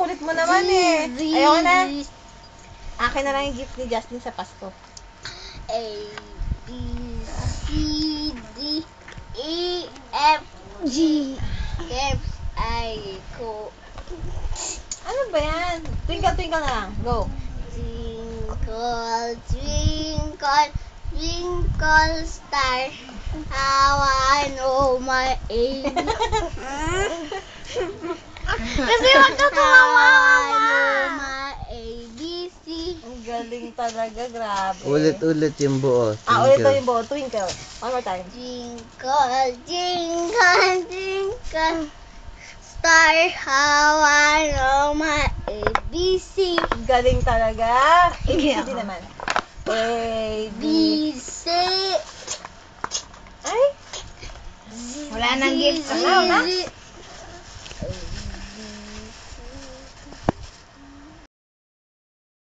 kulit mo naman eh. Ayoko na. Akin na lang yung gift ni Justin sa Pasko. A, B, C, D, E, F, G, F, I, Ko. Ano ba yan? Twinkle, twinkle na lang. Go. Twinkle, twinkle, twinkle star, how I know my age. Kasi wag ka tumawa, my ABC. Ang galing talaga, grabe. Ulit-ulit yung buo. Ulit daw yung buo. Twinkle. One more time. Twinkle, twinkle, twinkle, star, how I know my ABC. Galing talaga. ABCD naman. A, B, C. ay? Wala nang gift. Wala na.